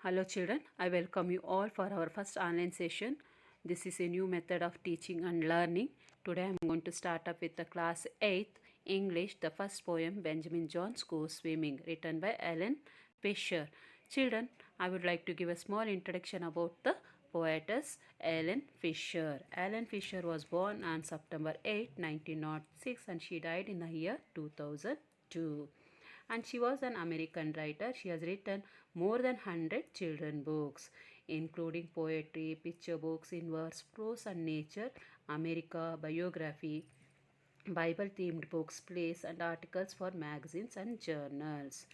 Hello children, I welcome you all for our first online session. This is a new method of teaching and learning. Today I am going to start up with the class 8th English, the first poem Benjamin Jones Goes Swimming, written by Ellen Fisher. Children, I would like to give a small introduction about the poetess Ellen Fisher. Ellen Fisher was born on September 8, 1906 and she died in the year 2002, and she was an American writer. She has written more than 100 children books, including poetry, picture books in verse, prose, and nature, America, biography, Bible themed books, plays, and articles for magazines and journals.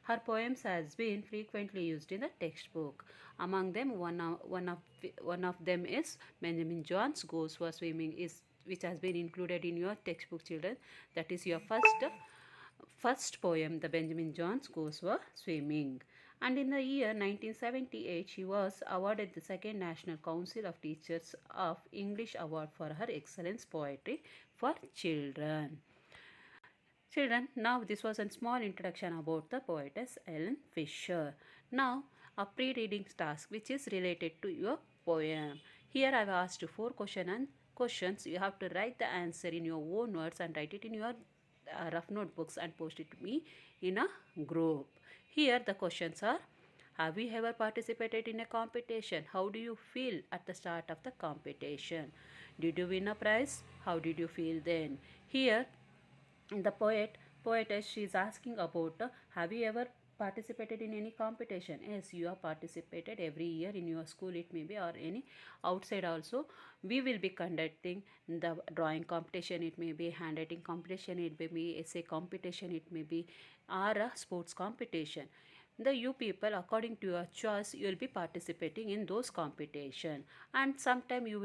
Her poems has been frequently used in the textbook. Among them, one of them is Benjamin Jones Goes for Swimming, is which has been included in your textbook, children. That is your first poem, the Benjamin Jones Goes for Swimming. And in the year 1978, she was awarded the second National Council of Teachers of English Award for her excellence poetry for children. Children, now this was a small introduction about the poetess Ellen Fisher. Now, a pre-reading task which is related to your poem. Here I have asked you four questions. You have to write the answer in your own words and write it in your rough notebooks and post it to me in a group. Here the questions are: have you ever participated in a competition? How do you feel at the start of the competition? Did you win a prize? How did you feel then? Here the poetess, she is asking about have you ever participated in any competition? Yes, you have participated every year in your school, it may be, or any outside also. We will be conducting the drawing competition, it may be handwriting competition, it may be essay competition, it may be, or a sports competition. The you people, according to your choice, you will be participating in those competition, and sometime you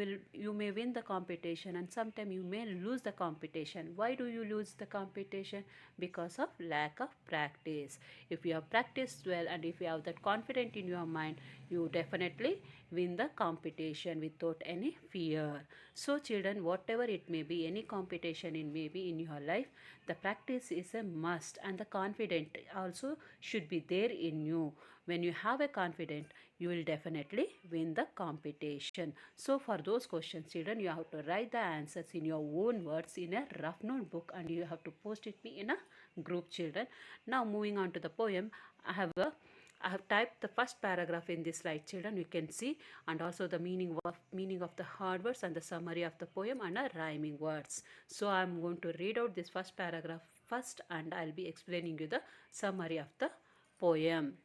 may win the competition and sometime you may lose the competition. Why do you lose the competition? Because of lack of practice. If you have practiced well and if you have that confidence in your mind, you definitely win the competition without any fear. So children, whatever it may be, any competition it may be in your life, the practice is a must and the confidence also should be there in you. When you have a confidence, you will definitely win the competition. So for those questions, children, you have to write the answers in your own words in a rough notebook and you have to post it me in a group, children. Now moving on to the poem, I have typed the first paragraph in this slide, children. You can see, and also the meaning of the hard words and the summary of the poem and a rhyming words. So I am going to read out this first paragraph first, and I'll be explaining you the summary of the poem.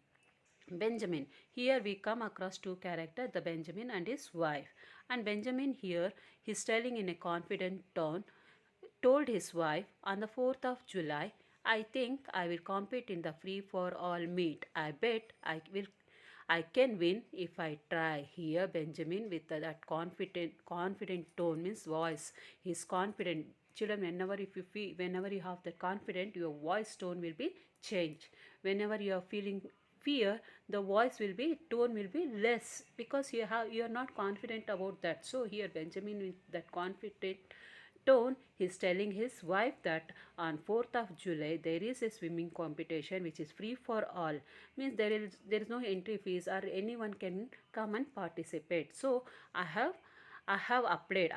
Benjamin. Here we come across two characters, the Benjamin and his wife. And Benjamin here, he's telling in a confident tone, told his wife on the 4th of July, I think I will compete in the free for all meet. I bet I can win if I try. Here Benjamin with that confident tone means voice. He's confident. Children, whenever you have that confident, your voice tone will be changed. Whenever you are feeling fear, the voice will be tone will be less because you are not confident about that. So here Benjamin with that confident tone, he's telling his wife that on 4th of July there is a swimming competition which is free for all. Means there is no entry fees or anyone can come and participate. So I have applied.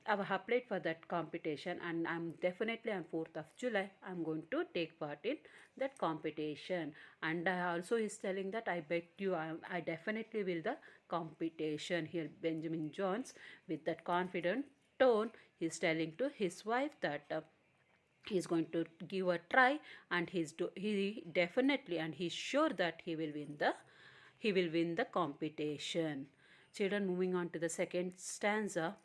I've applied for that competition and I'm definitely on 4th of July I'm going to take part in that competition. And I also is telling that I bet you I definitely will the competition. Here Benjamin Jones with that confident tone he's telling to his wife that he's going to give a try and he definitely and he's sure that he will win the competition. Children, moving on to the second stanza.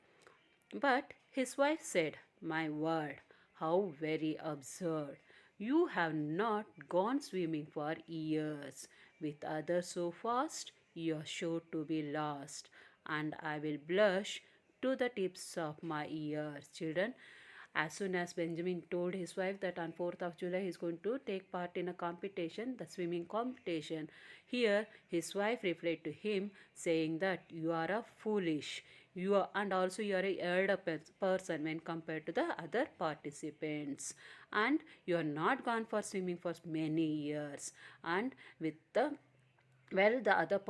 But his wife said, my word, how very absurd. You have not gone swimming for years. With others so fast, you are sure to be lost. And I will blush to the tips of my ears. Children, as soon as Benjamin told his wife that on 4th of July he is going to take part in a competition, the swimming competition, here his wife replied to him saying that you are a foolish, and also you are a elder person when compared to the other participants, and you are not gone for swimming for many years, and with the well, the other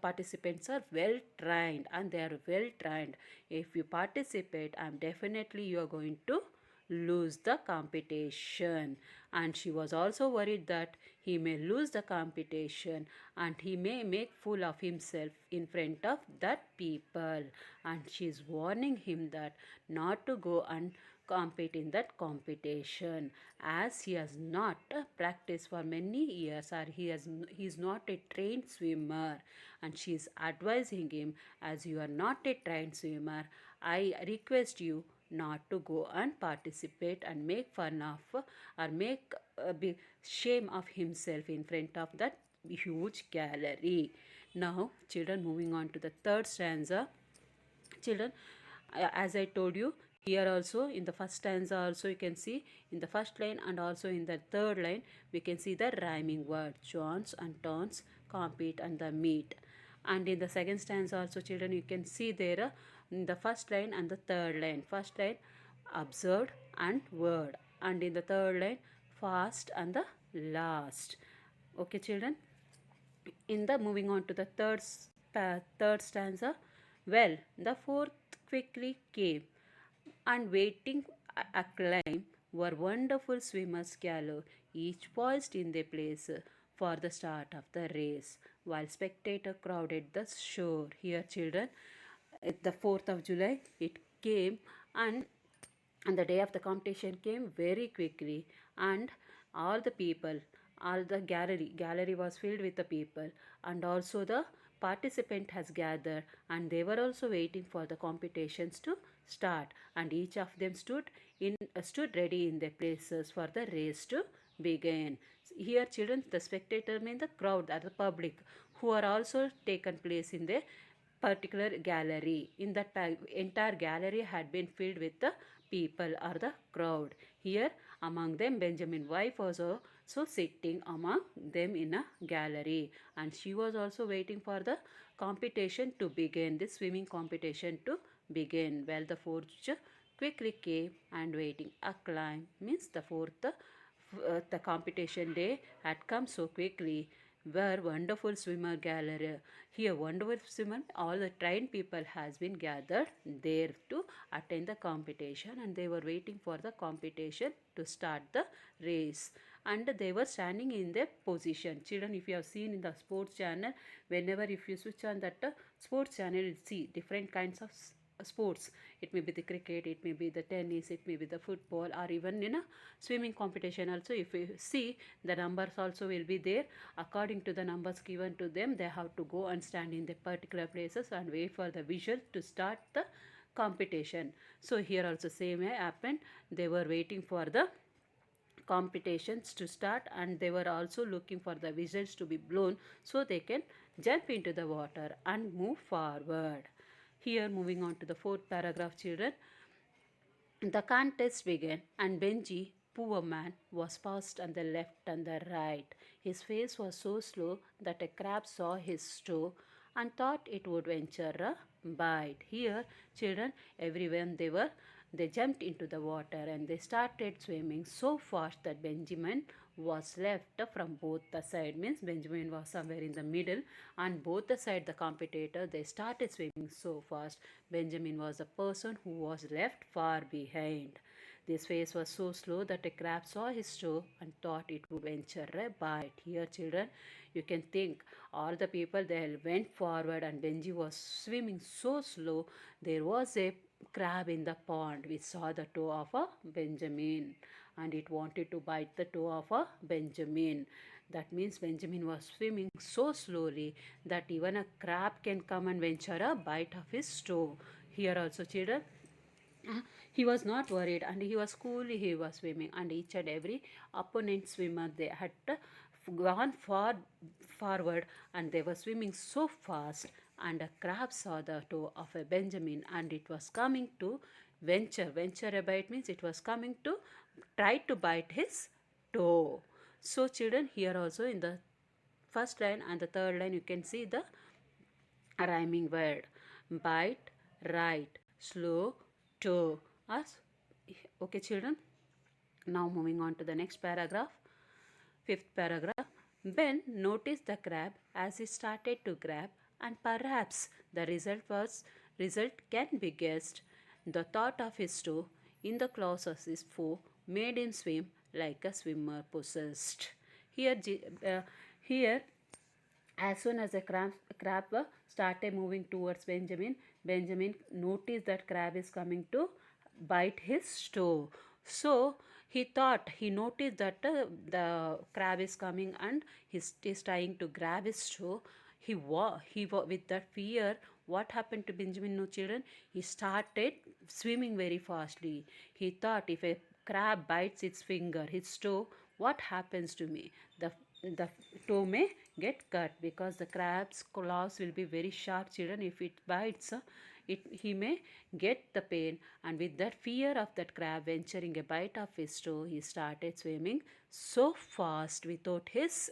participants are well trained, and they are well trained. If you participate, I'm definitely you are going to lose the competition. And she was also worried that he may lose the competition and he may make fool of himself in front of that people, and she's warning him that not to go and compete in that competition, as he has not practiced for many years, or he is not a trained swimmer. And she is advising him, as you are not a trained swimmer, I request you not to go and participate and make fun of or make a big shame of himself in front of that huge gallery. Now, children, moving on to the third stanza. Children, as I told you, here also in the first stanza also you can see in the first line and also in the third line we can see the rhyming word Johns and turns compete and the meet. And in the second stanza also, children, you can see there in the first line and the third line. First line observed and word, and in the third line fast and the last. Okay, children. In the moving on to the third stanza, well, the fourth quickly came, and waiting acclaim were wonderful swimmers galore, each poised in their place for the start of the race, while spectator crowded the shore. Here, children, the 4th of July, it came, and the day of the competition came very quickly, and all the people, all the gallery was filled with the people, and also the participant has gathered, and they were also waiting for the competitions to start, and each of them stood ready in their places for the race to begin. Here, children, the spectator mean the crowd or the public who are also taken place in the particular gallery. In that entire gallery had been filled with the people or the crowd. Here, among them, Benjamin wife was also sitting among them in a gallery, and she was also waiting for the competition to begin, this swimming competition to begin. Well, the fourth quickly came, and waiting acclaim means the fourth the competition day had come so quickly, where wonderful swimmer gallery. Here, wonderful swimmer, all the trained people has been gathered there to attend the competition, and they were waiting for the competition to start the race, and they were standing in their position. Children, if you have seen in the sports channel, whenever if you switch on that sports channel, you see different kinds of sports. It may be the cricket, it may be the tennis, it may be the football, or even in a swimming competition also. If you see, the numbers also will be there. According to the numbers given to them, they have to go and stand in the particular places and wait for the visual to start the competition. So here also same happened. They were waiting for the competitions to start, and they were also looking for the whistles to be blown so they can jump into the water and move forward. Here, moving on to the fourth paragraph, children. The contest began, and Benji, poor man, was passed on the left and the right. His face was so slow that a crab saw his toe and thought it would venture a bite. Here, children, everyone they jumped into the water and they started swimming so fast that Benjamin was left from both the side. Means Benjamin was somewhere in the middle, and both the side the competitor they started swimming so fast. Benjamin was the person who was left far behind. This face was so slow that a crab saw his toe and thought it would venture a bite. Here, children, you can think all the people they went forward, and Benji was swimming so slow. There was a crab in the pond which saw the toe of a Benjamin, and it wanted to bite the toe of a Benjamin. That means Benjamin was swimming so slowly that even a crab can come and venture a bite of his toe. Here also, children, he was not worried, and he was coolly he was swimming, and each and every opponent swimmer they had gone far forward, and they were swimming so fast, and a crab saw the toe of a Benjamin, and it was coming to venture a bite means it was coming to try to bite his toe. So, children, here also in the first line and the third line you can see the rhyming word bite, right, slow, toe. As okay, children. Now moving on to the next paragraph, fifth paragraph. Ben noticed the crab as he started to grab, and perhaps the result can be guessed. The thought of his toe in the claws of his foe made him swim like a swimmer possessed. Here, here as soon as the crab started moving towards Benjamin, Benjamin noticed that crab is coming to bite his toe. So he noticed that the crab is coming and he's trying to grab his toe. With that fear, what happened to Benjamin, no children? He started swimming very fastly. He thought, if a crab bites its finger, its toe, what happens to me? The toe may get cut because the crab's claws will be very sharp, children. If it bites, he may get the pain. And with that fear of that crab venturing a bite of his toe, he started swimming so fast without his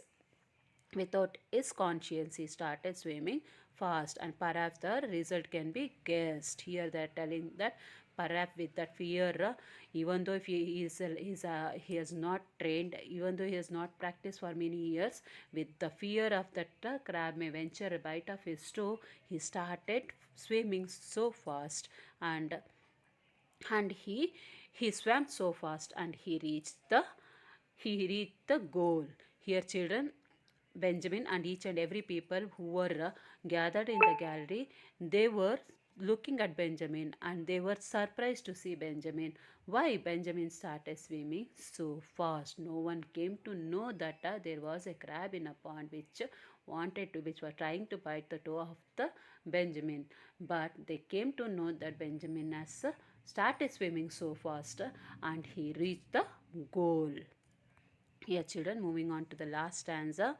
conscience. He started swimming fast, and perhaps the result can be guessed. Here they are telling that perhaps with that fear, even though if he has not trained, even though he has not practiced for many years, with the fear of that crab may venture a bite of his toe, he started swimming so fast, and he swam so fast, and he reached the goal. Here, children, Benjamin and each and every people who were gathered in the gallery, they were looking at Benjamin and they were surprised to see Benjamin. Why Benjamin started swimming so fast? No one came to know that there was a crab in a pond which were trying to bite the toe of the Benjamin. But they came to know that Benjamin has started swimming so fast and he reached the goal. Here, children, moving on to the last stanza.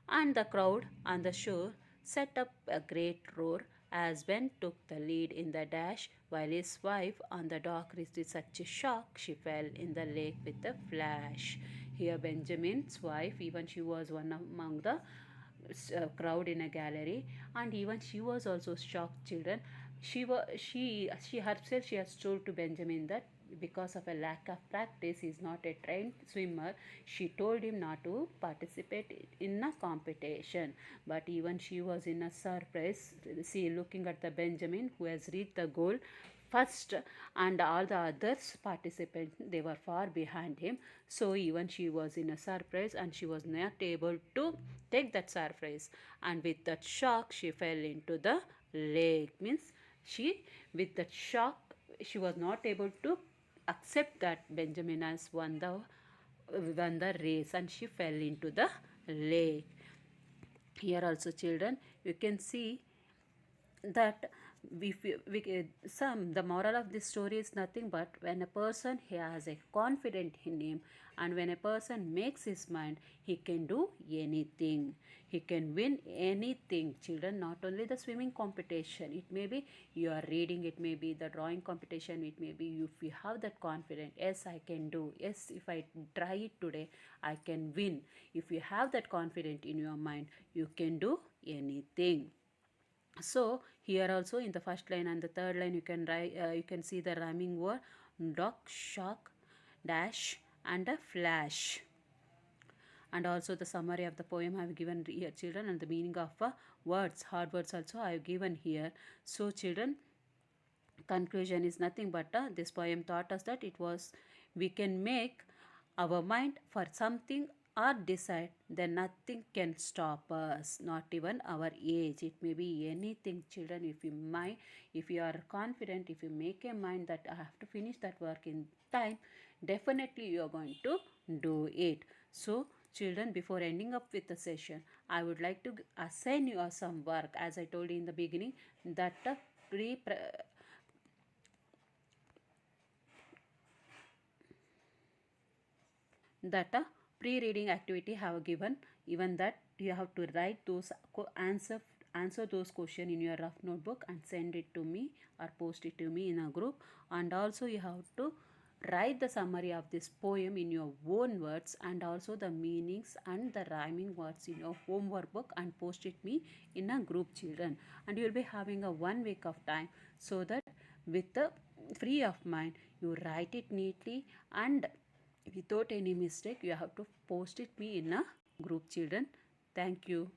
And the crowd on the shore set up a great roar as Ben took the lead in the dash, while his wife on the dock received such a shock she fell in the lake with a flash. Here, Benjamin's wife, even she was one among the crowd in a gallery, and even she was also shocked, children. She herself, she has told to Benjamin that because of a lack of practice, he is not a trained swimmer. She told him not to participate in a competition. But even she was in a surprise, see, looking at the Benjamin who has reached the goal first, and all the others participants, they were far behind him. So even she was in a surprise and she was not able to take that surprise, and with that shock she fell into the lake. Means she, with that shock, she was not able to accept that Benjamin has won the race, and she fell into the lake. Here also, children, you can see that the moral of this story is nothing but when a person he has a confidence in him, and when a person makes his mind, he can do anything, he can win anything, children. Not only the swimming competition, it may be you are reading, it may be the drawing competition, it may be if you have that confidence, yes I can do, yes if I try it today I can win. If you have that confidence in your mind, you can do anything. So here also in the first line and the third line, you can write, you can see the rhyming word duck, shock, dash, and a flash. And also the summary of the poem I have given here, children, and the meaning of words, hard words also I have given here. So children, conclusion is nothing but this poem taught us that we can make our mind for something or decide, then nothing can stop us, not even our age. It may be anything, children. If you are confident, if you make a mind that I have to finish that work in time, definitely you are going to do it. So children, before ending up with the session, I would like to assign you some work, as I told you in the beginning, that pre that a pre-reading activity have given, even that you have to write those answer those question in your rough notebook and send it to me or post it to me in a group. And also you have to write the summary of this poem in your own words, and also the meanings and the rhyming words in your homework book, and post it me in a group, children. And you will be having a 1 week of time, so that with the free of mind you write it neatly and without any mistake. You have to post it me in a group children. Thank you.